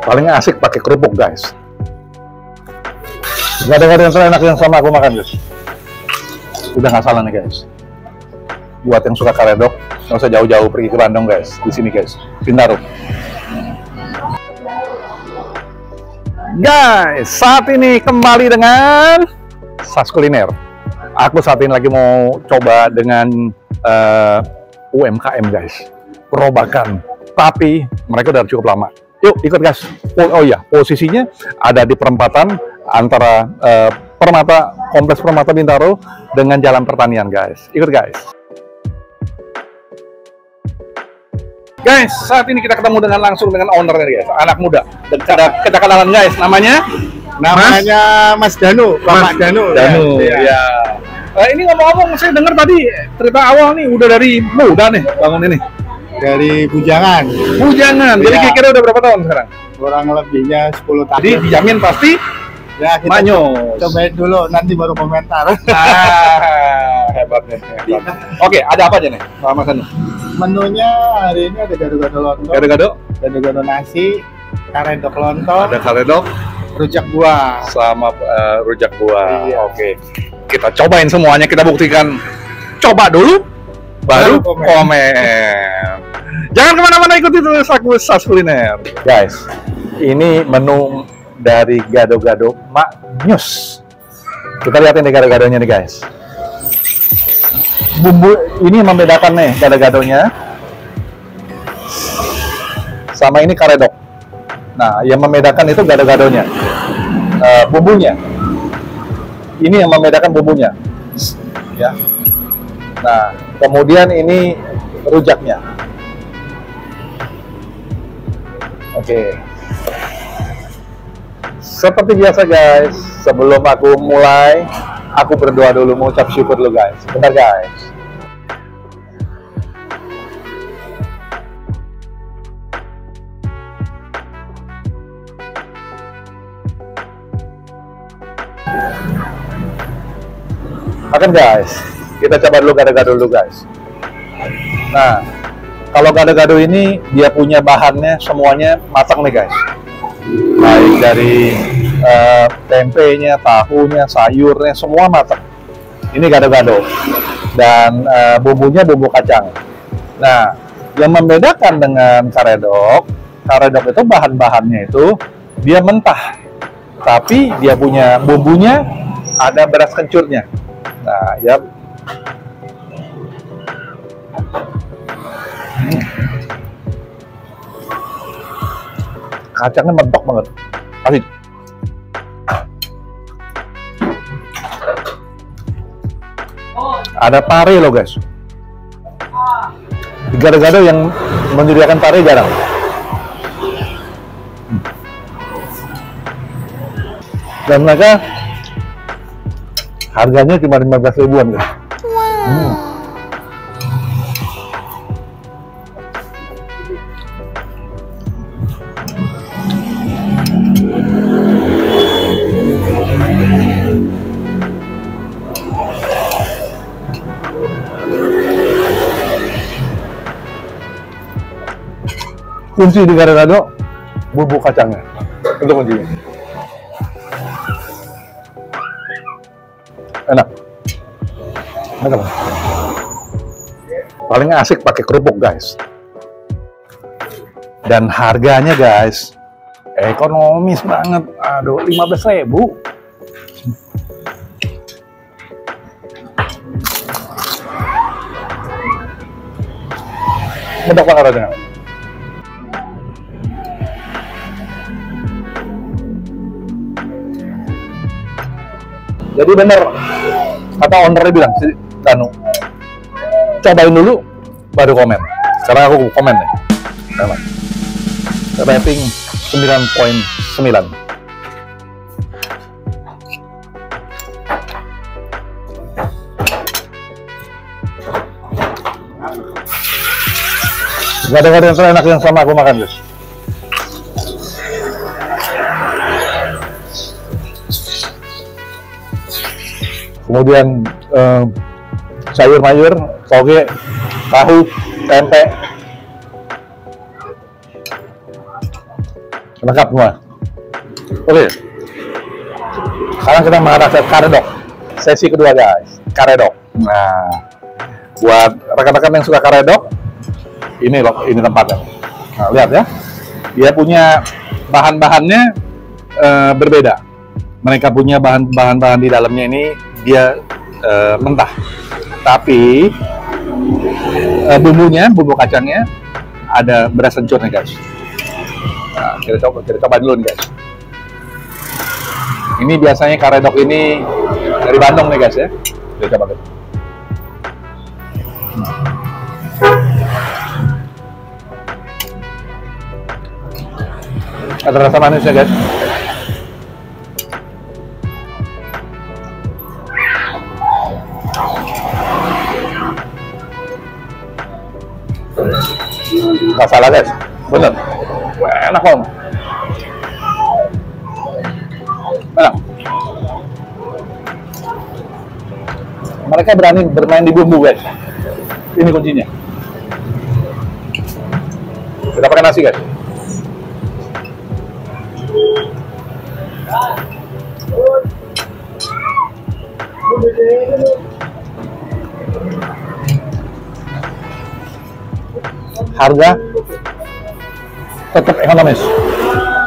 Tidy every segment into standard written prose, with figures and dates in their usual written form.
Paling asik pakai kerupuk guys. Gak ada yang terenak yang sama aku makan guys. Udah nggak salah nih guys. Buat yang suka karedok, nggak usah jauh-jauh pergi ke Bandung guys. Di sini guys, Bintaro. Guys, saat ini kembali dengan Sas Kuliner. Aku saat ini lagi mau coba dengan UMKM guys, perobakan. Tapi mereka udah cukup lama. Yuk ikut guys. Oh iya, posisinya ada di perempatan antara Kompleks Permata Bintaro dengan Jalan Pertanian guys. Ikut guys. Guys, saat ini kita ketemu langsung dengan ownernya guys, anak muda. Dan kita kenalan guys, namanya Mas Danu, Bapak Danu. Ya. Ini ngomong-ngomong, saya dengar tadi cerita awal nih udah dari muda nih bangun ini. Dari Bujangan. Bujangan. Jadi kira-kira udah berapa tahun sekarang? Kurang lebihnya 10 tahun. Jadi dijamin pasti ya, kita manyos. Cobain dulu, nanti baru komentar. Hebat nih. Oke, ada apa aja nih, Pak Mas Danu? Menunya hari ini ada gado-gado lontong, gado-gado nasi, karedok lontong, ada karedok, rujak buah, sama rujak buah. Iya. Oke, kita cobain semuanya, kita buktikan. Coba dulu, baru komen. Jangan kemana-mana, ikuti terus aku Sas Kuliner. Guys, ini menu dari gado-gado Maknyus. Kita lihatin nih gado-gadonya nih guys. Bumbu ini membedakan nih gado-gadonya sama ini karedok. Nah, yang membedakan itu gado-gadonya, bumbunya. Ini yang membedakan bumbunya, ya. Nah, kemudian ini rujaknya. Oke. Seperti biasa guys, sebelum aku mulai, aku berdoa dulu, mengucap syukur dulu guys. Bentar guys. Makan guys, kita coba dulu gado-gado dulu guys. Nah, kalau gado-gado ini dia punya bahannya semuanya matang nih guys. Baik dari tempenya, tahunya, sayurnya semua matang. Ini gado-gado dan bumbunya bumbu kacang. Nah, yang membedakan dengan karedok itu bahan-bahannya itu dia mentah, tapi dia punya bumbunya ada beras kencurnya. Nah, ya. Kacangnya mentok banget. Asik. Ada pare loh guys. Gado-gado yang menyediakan pare jarang. Dan mereka harganya cuma 15 ribuan guys. Kunci di gado-gado bumbu kacangnya, itu kuncinya. Enak. Paling asik pakai kerupuk guys. Dan harganya guys ekonomis banget. Aduh, 15 ribu. Mendok banget rasanya. Jadi bener kata ownernya bilang, si Danu, cobain dulu baru komen. Sekarang aku komen nih. Rating 9.9. Gak ada yang terenak yang sama aku makan guys. Kemudian sayur-mayur, toge, tahu, tempe. lengkap semua. Oke, sekarang kita mengarah ke karedok. Sesi kedua guys, karedok. Nah, buat rekan-rekan yang suka karedok, ini loh, ini tempatnya. Nah, lihat ya, dia punya bahan-bahannya berbeda. Mereka punya bahan-bahan di dalamnya ini dia mentah, tapi bumbu kacangnya ada beras kencur nih guys. Nah, kita coba dulu nih guys. Ini biasanya karedok ini dari Bandung nih guys ya. Kita coba dulu. Ada rasa manisnya guys. Nggak salah guys, bener. Enak banget. Enak. Mereka berani bermain di bumbu guys. Ini kuncinya. Kita pakai nasi guys. Harga tetap ekonomis,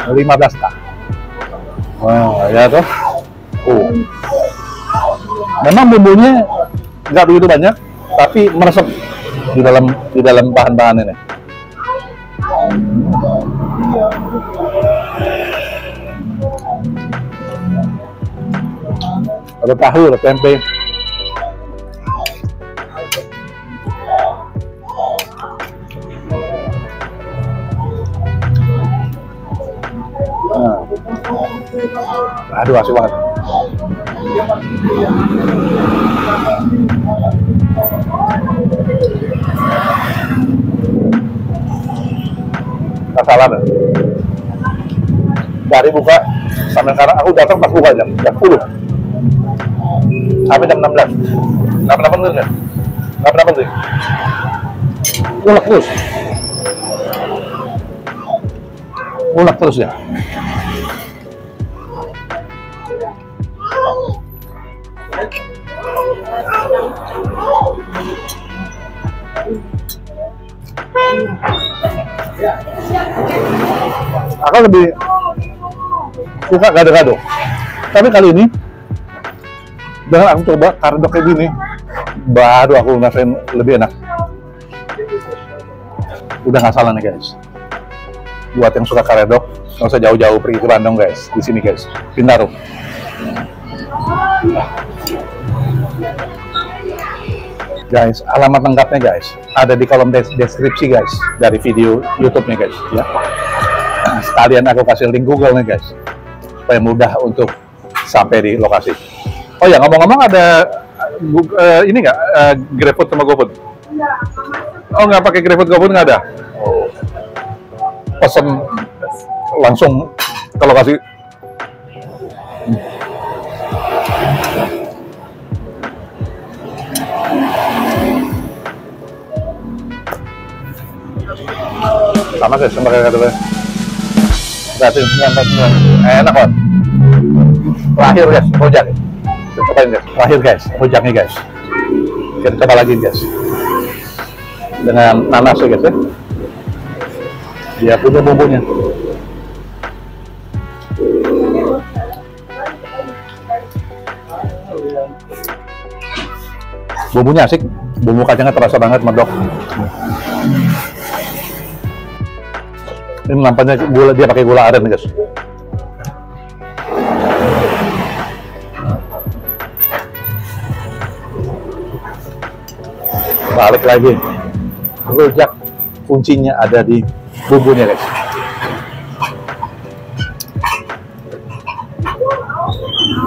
15 tak. Wow, ya tuh. Memang bumbunya nggak begitu banyak, tapi meresap di dalam bahan-bahan ini. Ada tahu, ada tempe. Aduh, asik banget. Nggak salah deh. Dari buka sampai sekarang aku datang pas buka jam 10 sampai jam 16. Nggak pernah penting kan? Nggak pernah penting. Ulek terus. Ulek terus ya. Aku lebih suka gado-gado, tapi kali ini dengan aku coba karedok kayak gini, baru aku ngerasain lebih enak. Udah nggak salah nih guys. Buat yang suka karedok, nggak usah jauh-jauh pergi ke Bandung guys. Di sini guys, Bintaro. Guys, alamat lengkapnya guys ada di kolom deskripsi guys dari video YouTube-nya guys ya. Sekalian aku kasih link Google nih guys supaya mudah untuk sampai di lokasi. Oh ya, ngomong-ngomong ada ini nggak GrabFood sama GoFood? Oh, nggak pakai GrabFood, GoFood nggak ada. Oh. Pesen langsung ke lokasi. Sama guys, sama kayak kata gratis 99. Enak banget. Terakhir guys, rojak. Kita cobain guys. Terakhir guys, rojaknya guys. Kita coba lagi guys. Dengan nanas ya guys ya. Dia punya bumbunya. Bumbunya asik. Bumbu kacangnya terasa banget, medok. Ini nampaknya gula, dia pakai gula aren guys. Balik lagi, rujak kuncinya ada di bumbunya guys.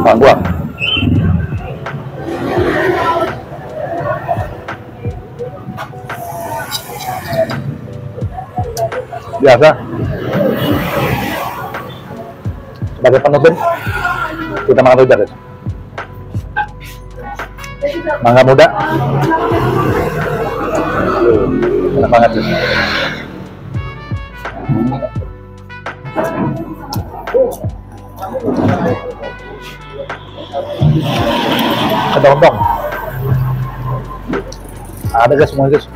Bang buah. Biasa sebagai penutup kita makan rujak guys. Mangga muda enak banget guys. Ada lontong. Ada guys, semua guys.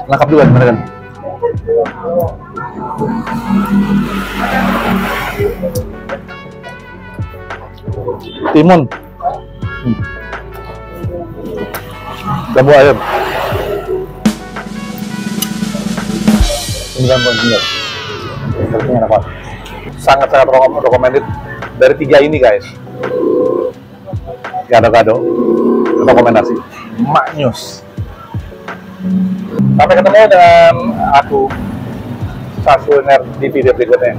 Lengkap juga gimana kan? Timun. Jambu ayam. 9,9. Harusnya enak banget. Sangat-sangat recommended dari 3 ini guys. Gado-gado rekomendasi maknyus. Sampai ketemu dengan aku Sas Kuliner di video berikutnya.